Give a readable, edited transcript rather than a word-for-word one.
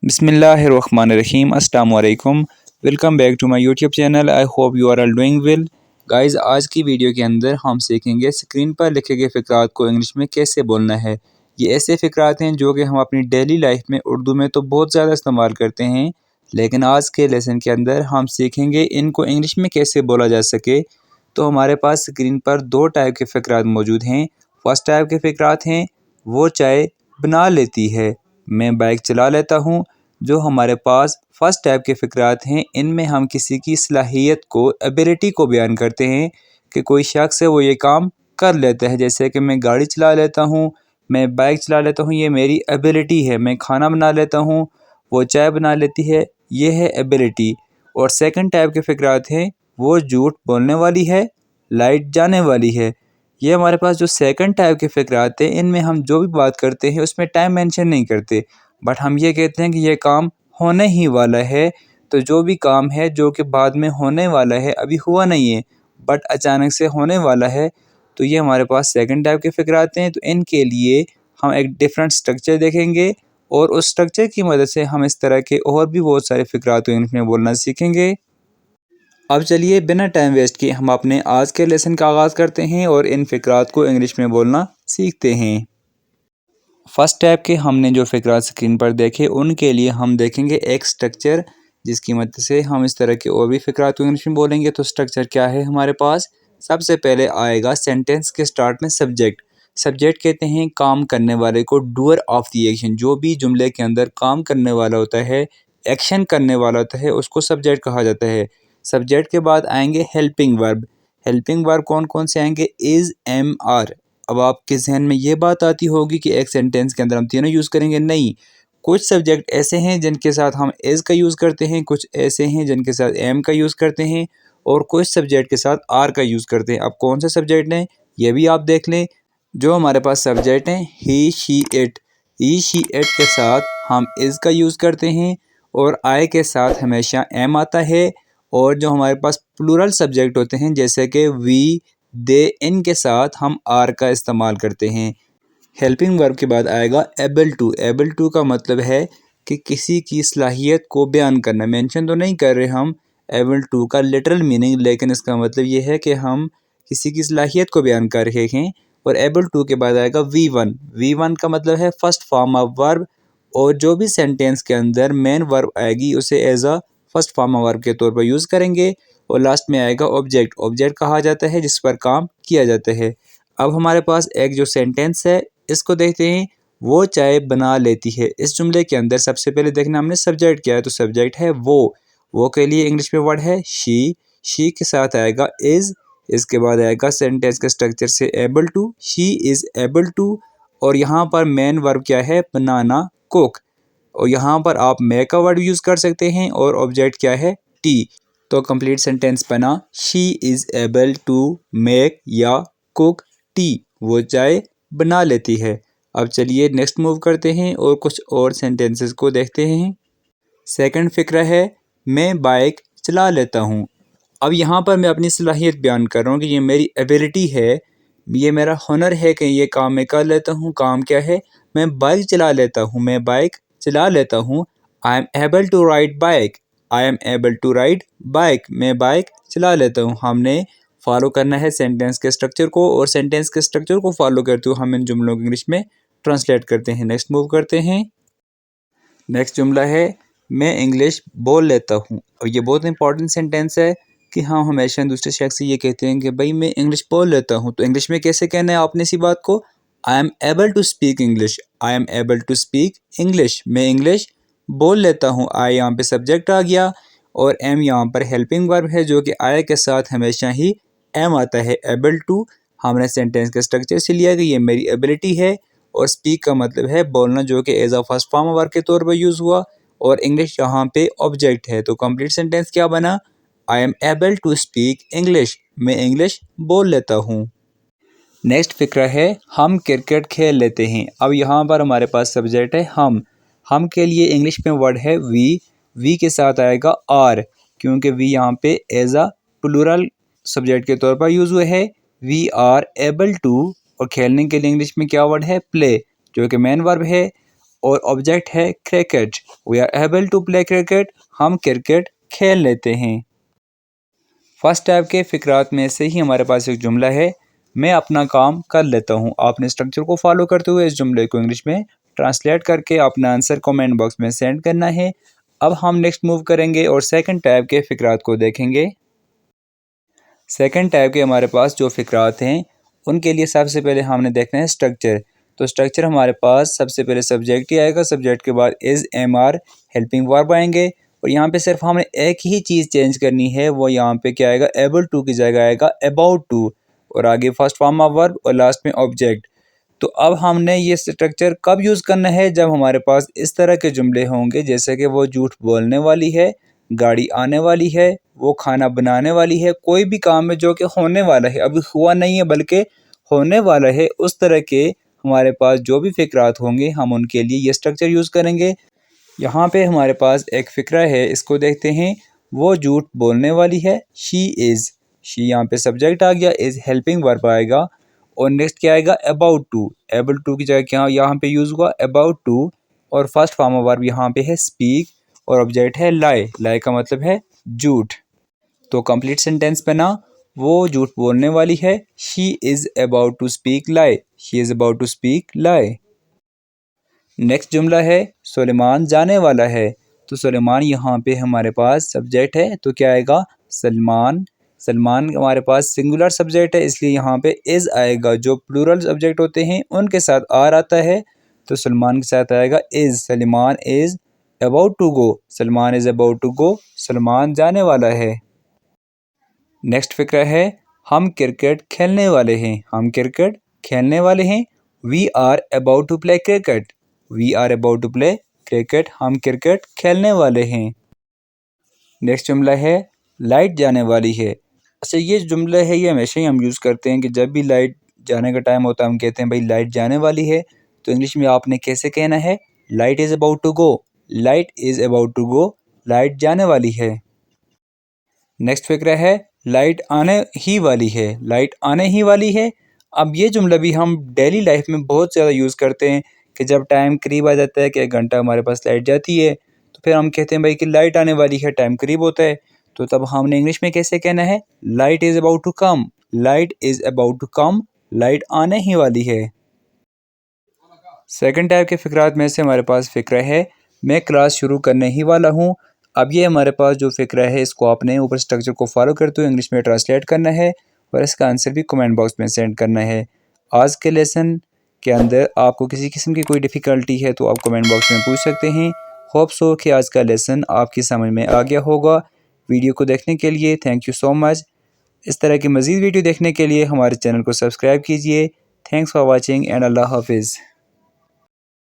बिस्मिल्लाहिर्रहमानिर्रहीम अस्सलाम वालेकुम। Welcome back to my YouTube channel. I hope you are all doing well. Guys, आज की वीडियो के अंदर हम सीखेंगे स्क्रीन पर लिखे गए फ़िक्रात को इंग्लिश में कैसे बोलना है। ये ऐसे फ़िक्रात हैं जो कि हम अपनी डेली लाइफ में उर्दू में तो बहुत ज़्यादा इस्तेमाल करते हैं, लेकिन आज के लेसन के अंदर हम सीखेंगे इनको इंग्लिश में कैसे बोला जा सके। तो हमारे पास स्क्रीन पर दो टाइप के फ़िक्रात मौजूद हैं। फर्स्ट टाइप के फ़िक्रात हैं वो चाय बना लेती है, मैं बाइक चला लेता हूँ। जो हमारे पास फर्स्ट टाइप के फ़िक्रात हैं, इनमें हम किसी की सलाहियत को, एबिलिटी को बयान करते हैं कि कोई शख्स है वो ये काम कर लेता है। जैसे कि मैं गाड़ी चला लेता हूँ, मैं बाइक चला लेता हूँ, ये मेरी एबिलिटी है। मैं खाना बना लेता हूँ, वो चाय बना लेती है, ये है एबिलिटी। और सेकंड टाइप के फ़िक्रात हैं वो झूठ बोलने वाली है, लाइट जाने वाली है। ये हमारे पास जो सेकंड टाइप के फ़िक्रात हैं, इनमें हम जो भी बात करते हैं उसमें टाइम मेंशन नहीं करते, बट हम ये कहते हैं कि ये काम होने ही वाला है। तो जो भी काम है जो कि बाद में होने वाला है, अभी हुआ नहीं है बट अचानक से होने वाला है, तो ये हमारे पास सेकंड टाइप के फ़िक्रात हैं। तो इनके लिए हम एक डिफरेंट स्ट्रक्चर देखेंगे और उस स्ट्रक्चर की मदद से हम इस तरह के और भी बहुत सारे फ़िक्रात को इंग्लिश में बोलना सीखेंगे। अब चलिए बिना टाइम वेस्ट किए हम अपने आज के लेसन का आगाज़ करते हैं और इन फ़िक्रात को इंग्लिश में बोलना सीखते हैं। फर्स्ट टाइप के हमने जो फ़िक्रात स्क्रीन पर देखे, उनके लिए हम देखेंगे एक स्ट्रक्चर जिसकी मदद से हम इस तरह के और भी फ़िक्रात को इंग्लिश में बोलेंगे। तो स्ट्रक्चर क्या है हमारे पास? सबसे पहले आएगा सेंटेंस के स्टार्ट में सब्जेक्ट। सब्जेक्ट कहते हैं काम करने वाले को, डूअर ऑफ द एक्शन। जो भी जुमले के अंदर काम करने वाला होता है, एक्शन करने वाला होता है, उसको सब्जेक्ट कहा जाता है। सब्जेक्ट के बाद आएंगे हेल्पिंग वर्ब। हेल्पिंग वर्ब कौन कौन से आएंगे? Is, am, are. अब आपके जहन में ये बात आती होगी कि एक सेंटेंस के अंदर हम तीनों यूज़ करेंगे। नहीं, कुछ सब्जेक्ट ऐसे हैं जिनके साथ हम एज का यूज़ करते हैं, कुछ ऐसे हैं जिनके साथ एम का यूज़ करते हैं, और कुछ सब्जेक्ट के साथ आर का यूज़ करते हैं। अब कौन से सब्जेक्ट हैं ये भी आप देख लें। जो हमारे पास सब्जेक्ट हैं he, she, it. He, she, it के साथ हम इज़ का यूज़ करते हैं और आई के साथ हमेशा एम आता है। और जो हमारे पास प्लूरल सब्जेक्ट होते हैं जैसे कि वी, दे, इनके साथ हम आर का इस्तेमाल करते हैं। हेल्पिंग वर्ब के बाद आएगा एबल टू। एबल टू का मतलब है कि किसी की सलाहियत को बयान करना। मेंशन तो नहीं कर रहे हम एबल टू का लिटरल मीनिंग, लेकिन इसका मतलब ये है कि हम किसी की सलाहियत को बयान कर रहे हैं। और एबल टू के बाद आएगा वी वन। वी वन का मतलब है फर्स्ट फॉर्म ऑफ वर्ब, और जो भी सेंटेंस के अंदर मेन वर्ब आएगी उसे as a first form of verb के तौर पर यूज़ करेंगे। और लास्ट में आएगा ऑब्जेक्ट। ऑब्जेक्ट कहा जाता है जिस पर काम किया जाता है। अब हमारे पास एक जो सेंटेंस है इसको देखते हैं, वो चाय बना लेती है। इस जुमले के अंदर सबसे पहले देखना हमने सब्जेक्ट क्या है, तो सब्जेक्ट है वो के लिए इंग्लिश में वर्ड है शी। शी के साथ आएगा इज़। इसके बाद आएगा सेंटेंस के स्ट्रक्चर से able to, she is able to. और यहाँ पर मेन वर्ब क्या है? बनाना, कुक। और यहाँ पर आप मेक का वर्ड यूज़ कर सकते हैं और ऑब्जेक्ट क्या है? टी। तो कंप्लीट सेंटेंस बना she is able to make या कुक टी। वो चाय बना लेती है। अब चलिए नेक्स्ट मूव करते हैं और कुछ और सेंटेंसेस को देखते हैं। सेकंड फ़िक्रा है मैं बाइक चला लेता हूँ। अब यहाँ पर मैं अपनी सलाहियत बयान कर रहा हूँ कि ये मेरी एबिलिटी है, ये मेरा हुनर है कि ये काम मैं कर लेता हूँ। काम क्या है? मैं बाइक चला लेता हूँ, मैं बाइक चला लेता हूँ। I am able to ride bike. I am able to ride bike. मैं बाइक चला लेता हूँ। हमने फॉलो करना है सेंटेंस के स्ट्रक्चर को, और सेंटेंस के स्ट्रक्चर को फॉलो करते हुए हम इन जुमलों को इंग्लिश में ट्रांसलेट करते हैं। नेक्स्ट मूव करते हैं। नेक्स्ट जुमला है मैं इंग्लिश बोल लेता हूँ। और ये बहुत इंपॉर्टेंट सेंटेंस है कि हम हमेशा दूसरे शख्स से ये कहते हैं कि भाई मैं इंग्लिश बोल लेता हूँ। तो इंग्लिश में कैसे कहना है आपने इसी बात को? I am able to speak English. I am able to speak English. मैं इंग्लिश बोल लेता हूँ। आई यहाँ पे सब्जेक्ट आ गया और एम यहाँ पर हेल्पिंग वर्ब है जो कि आई के साथ हमेशा ही एम आता है। एबल टू हमने सेंटेंस के स्ट्रक्चर से लिया कि ये मेरी एबिलिटी है, और स्पीक का मतलब है बोलना, जो कि as a first form verb के तौर पर यूज़ हुआ, और इंग्लिश यहाँ पे ऑब्जेक्ट है। तो कंप्लीट सेंटेंस क्या बना? I am able to speak English. मैं इंग्लिश बोल लेता हूँ। नेक्स्ट फिक्र है हम क्रिकेट खेल लेते हैं। अब यहाँ पर हमारे पास सब्जेक्ट है हम के लिए इंग्लिश में वर्ड है वी के साथ आएगा आर, क्योंकि वी यहाँ पे एज अ प्लूरल सब्जेक्ट के तौर पर यूज़ हुए है। We are able to. और खेलने के लिए इंग्लिश में क्या वर्ड है? प्ले, जो कि मेन वर्ब है। और ऑब्जेक्ट है cricket. We are able to play cricket, हम क्रिकेट खेल लेते हैं। फर्स्ट टाइप के फ़िक्रात में से ही हमारे पास एक जुमला है, मैं अपना काम कर लेता हूँ। आपने स्ट्रक्चर को फॉलो करते हुए इस जुमले को इंग्लिश में ट्रांसलेट करके अपना आंसर कमेंट बॉक्स में सेंड करना है। अब हम नेक्स्ट मूव करेंगे और सेकंड टाइप के फ़िक्रात को देखेंगे। सेकंड टाइप के हमारे पास जो फ़िक्रात हैं उनके लिए सबसे पहले हमने देखना है स्ट्रक्चर। तो स्ट्रक्चर हमारे पास सबसे पहले सब्जेक्ट ही आएगा, सब्जेक्ट के बाद is, am, are, helping verb आएंगे और यहाँ पे सिर्फ हमने एक ही चीज़ चेंज करनी है, वो यहाँ पे क्या आएगा, एबल टू की जगह आएगा अबाउट टू और आगे फर्स्ट फॉर्म ऑफ वर्ब और लास्ट में ऑब्जेक्ट। तो अब हमने ये स्ट्रक्चर कब यूज़ करना है, जब हमारे पास इस तरह के जुमले होंगे जैसे कि वो झूठ बोलने वाली है, गाड़ी आने वाली है, वो खाना बनाने वाली है, कोई भी काम है जो कि होने वाला है, अभी हुआ नहीं है बल्कि होने वाला है, उस तरह के हमारे पास जो भी फ़िक्रात होंगे हम उनके लिए ये स्ट्रक्चर यूज़ करेंगे। यहाँ पे हमारे पास एक फ़िक्रा है, इसको देखते हैं। वो झूठ बोलने वाली है, शी इज़, शी यहाँ पे सब्जेक्ट आ गया, इज़ हेल्पिंग वर्ब आएगा और नेक्स्ट क्या आएगा, अबाउट टू, एबल टू की जगह क्या यहाँ पे यूज़ हुआ, अबाउट टू और फर्स्ट फॉर्म ऑफ वर्ब यहाँ पे है स्पीक और ऑब्जेक्ट है लाई, लाई का मतलब है झूठ। तो कंप्लीट सेंटेंस बना, वो झूठ बोलने वाली है, she is about to speak lie, she is about to speak lie. Next जुमला है सुलेमान जाने वाला है। तो सुलेमान यहाँ पे हमारे पास सब्जेक्ट है, तो क्या आएगा, सलमान। सलमान हमारे पास सिंगुलर सब्जेक्ट है, इसलिए यहाँ पे इज़ आएगा। जो प्लूरल सब्जेक्ट होते हैं उनके साथ आर आता है, तो सलमान के साथ आएगा is. Salman is about to go, Salman is about to go, Salman जाने वाला है। नेक्स्ट फिक्र है हम क्रिकेट खेलने वाले हैं, हम क्रिकेट खेलने वाले हैं। We are about to play cricket, we are about to play cricket, हम क्रिकेट खेलने वाले हैं। नेक्स्ट जुमला है लाइट जाने वाली है। अच्छा, ये जुमला है ये हमेशा ही हम यूज़ करते हैं कि जब भी लाइट जाने का टाइम होता है हम कहते हैं भाई लाइट जाने वाली है। तो इंग्लिश में आपने कैसे कहना है, light is about to go, light is about to go, light जाने वाली है। नेक्स्ट फिक्र है लाइट आने ही वाली है, लाइट आने ही वाली है। अब ये जुमला भी हम डेली लाइफ में बहुत ज़्यादा यूज़ करते हैं कि जब टाइम करीब आ जाता है कि 1 घंटा हमारे पास लाइट जाती है तो फिर हम कहते हैं भाई कि लाइट आने वाली है, टाइम करीब होता है। तो तब हमने इंग्लिश में कैसे कहना है, light is about to come, light is about to come, light आने ही वाली है। सेकंड टाइप के फ़िक्रात में से हमारे पास फ़िक्रा है मैं क्लास शुरू करने ही वाला हूँ। अब ये हमारे पास जो फ़िक्रा है इसको आपने ऊपर स्ट्रक्चर को फॉलो करते हुए इंग्लिश में ट्रांसलेट करना है और इसका आंसर भी कमेंट बॉक्स में सेंड करना है। आज के लेसन के अंदर आपको किसी किस्म की कोई डिफ़िकल्टी है तो आप कमेंट बॉक्स में पूछ सकते हैं। होप सो कि आज का लेसन आपकी समझ में आ गया होगा। वीडियो को देखने के लिए थैंक यू सो मच। इस तरह की मज़ीद वीडियो देखने के लिए हमारे चैनल को सब्सक्राइब कीजिए। थैंक्स फॉर वॉचिंग एंड अल्लाह हाफिज़।